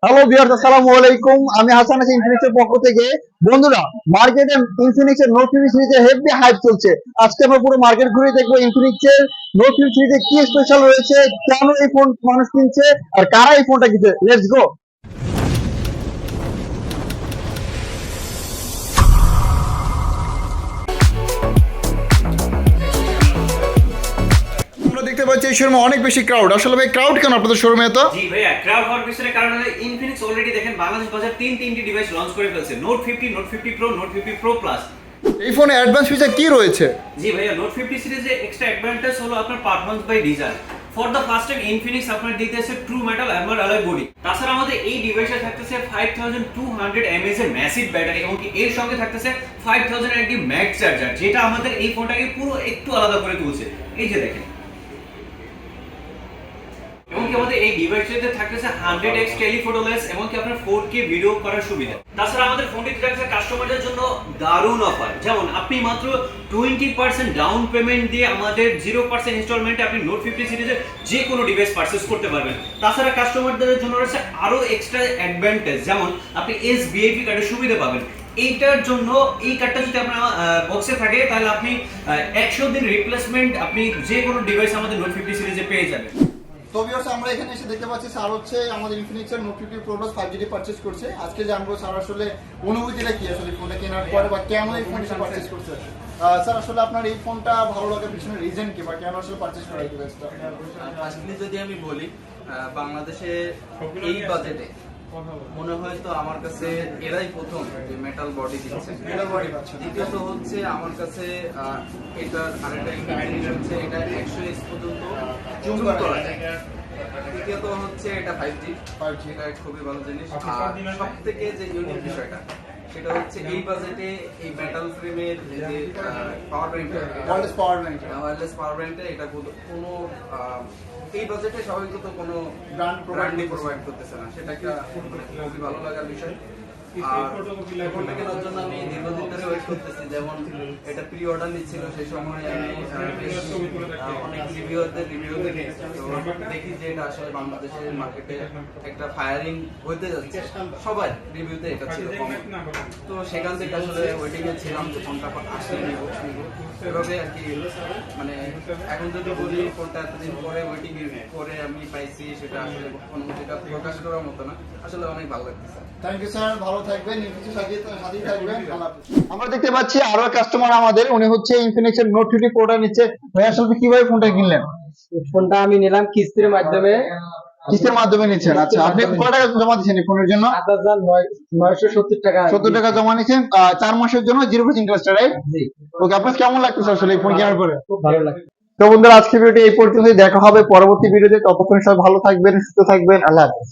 Hello viewers, আসসালামু আলাইকুম। আমি হাসান আছি ইনফিনিক্সের পক্ষ থেকে। বন্ধুরা, মার্কেটে ইনফিনিক্সের নোট 50 সিরিজে হেভি হাইপ চলছে। আজকে আমরা পুরো মার্কেট ঘুরে দেখবো ইনফিনিক্সের নোট 50 সিরিজে কি স্পেশাল রয়েছে, কেন এই ফোন মানুষ কিনছে, আর কারা এই ফোনটা কিনছে। Let's go. আমরা দেখতে পাচ্ছি এই শোরুমে অনেক বেশি ক্রাউড। আসলে ভাই ক্রাউড কেন আপনাদের শোরুমে? তো জি ভাইয়া, ক্রাউড হওয়ার পিছনে কারণ হলো ইনফিনিক্স অলরেডি দেখেন বাংলাদেশ বাজার তিনটি ডিভাইস লঞ্চ করে ফেলছে। Note 50, note 50 pro, note 50 pro plus. এই ফোনে অ্যাডভান্স ফিচার কি রয়েছে? জি ভাইয়া, নোট 50 সিরিজে এক্সট্রা অ্যাডভান্টেজ হলো আপনার performance by design. For the first time Infinix আপনার দিতেছে true metal armour alloy body. তাছাড়া আমাদের এই ডিভাইসে থাকতেছে 5200 mAh এর ম্যাসিভ ব্যাটারি এবং এর সঙ্গে থাকতেছে 5000 mAh ম্যাগ চার্জার, যেটা আমাদের এই ফোনটাকে পুরো একটু আলাদা করে তুলছে। এই যে দেখেন, এবং কি আমাদের এই ডিভাইসটিতে থাকতেছে 100x টেলিফোটো লেন্স এবং কি আপনার 4K ভিডিও করার সুবিধা। তাছাড়া আমাদের ফোনটিতে থাকছে কাস্টমারদের জন্য দারুণ অফার, যেমন আপনি মাত্র 20% ডাউন পেমেন্ট দিয়ে আমাদের 0% ইনস্টলমেন্টে আপনি নোট 50 সিরিজের যে কোনো ডিভাইস পারচেজ করতে পারবেন। তাছাড়া কাস্টমারদের জন্য রয়েছে আরো এক্সট্রা অ্যাডভান্টেজ, যেমন আপনি SVIP কার্ডের সুবিধা পাবেন। এইটার জন্য এই কার্ডটা যদি আপনার বক্সে থাকে তাহলে আপনি 100 দিন রিপ্লেসমেন্ট আপনি যে কোনো ডিভাইস আমাদের নোট 50 সিরিজে পেয়ে যাবেন। তো ভিউয়ার্স, আমরা এখানে এসে দেখতে পাচ্ছি স্যার হচ্ছে আমাদের ইনফিনিক্সের note 50 pro plus 5G purchase করছে। আজকে জানবো স্যার আসলে অনুভূতিটা কি আসলে ফোনটা কেনার পরে, বা কেন এই ফোনটা পারচেজ করছে। স্যার আসলে আপনার এই ফোনটা ভালো লাগার পিছনে রিজন কি, বা কেন আসলে পারচেজ করা এই ডিভাইসটা? ফার্স্টলি যদি আমি বলি, বাংলাদেশে এই বাজেটে মনে হয় তো আমার কাছে এরাই প্রথম যে মেটাল বডি দিচ্ছে। দ্বিতীয়ত হচ্ছে আমার কাছে এটার আরেকটা জিনিস হচ্ছে এটা 100x পর্যন্ত জুম করা যায়। তৃতীয়ত হচ্ছে এটা 5G, এটা খুবই ভালো জিনিস। আর সব থেকে যে ইউনিক বিষয়টা সেটা হচ্ছে এই বাজেটে এই মেটাল ফ্রেমের যে পাওয়ার ব্যাংকটা, ওয়্যারলেস পাওয়ার ব্যাংকটা, এটা কোনো এই বাজেটে স্বাভাবিকত কোনো ব্র্যান্ডই প্রোভাইড করতেছে না। সেটা একটা খুবই ভালো লাগার বিষয়। আর ফোনটা কেনার জন্য আমি দীর্ঘদিন ধরে ওয়েট করতেছি। যেমন এটা প্রি অর্ডার নিচ্ছিল, সেই সময় আমি অনেক রিভিউয়ারদের রিভিউ দেখি, তো দেখি যে এটা আসলে বাংলাদেশের মার্কেটে একটা ফায়ারিং হইতে যাচ্ছে। সবাই রিভিউতে এটা ছিল, তো সেখান থেকে আসলে ওয়েটিং এ ছিলাম যে ফোনটা আসলে নিব। এভাবে আর কি, মানে এখন যদি বলি ফোনটা এতদিন পরে ওয়েটিং করে আমি পাইছি, সেটা আসলে অনুভূতিটা প্রকাশ করার মতো না। আসলে অনেক ভালো লাগতেছে। থ্যাংক ইউ স্যার, ভালো থাকবেন, সাথেই থাকবেন। আমরা দেখতে পাচ্ছি আরো কাস্টমার আমাদের, উনি হচ্ছে ইনফিনিক্সের নোট 50 প্রোটা নিচ্ছে। ভাই আসলে কিভাবে ফোনটা কিনলেন? ফোনটা আমি নিলাম কিস্তির মাধ্যমে। কিস্তির মাধ্যমে নিচ্ছেন? আচ্ছা, আপনি কত টাকা জমা দিচ্ছেন এই ফোনের জন্য? 970 টাকা। 70 টাকা জমা নিচ্ছেন 4 মাসের জন্য, 0% ইন্টারেস্ট, রাইট? জি। ওকে, আপনার কেমন লাগতেছে আসলে এই ফোন কেনার পরে? খুব ভালো লাগে। তো বন্ধুরা, আজকের ভিডিওটি এই পর্যন্তই। দেখা হবে পরবর্তী ভিডিওতে। ততক্ষণ সবাই ভালো থাকবেন, সুস্থ থাকবেন। আল্লাহ হাফেজ।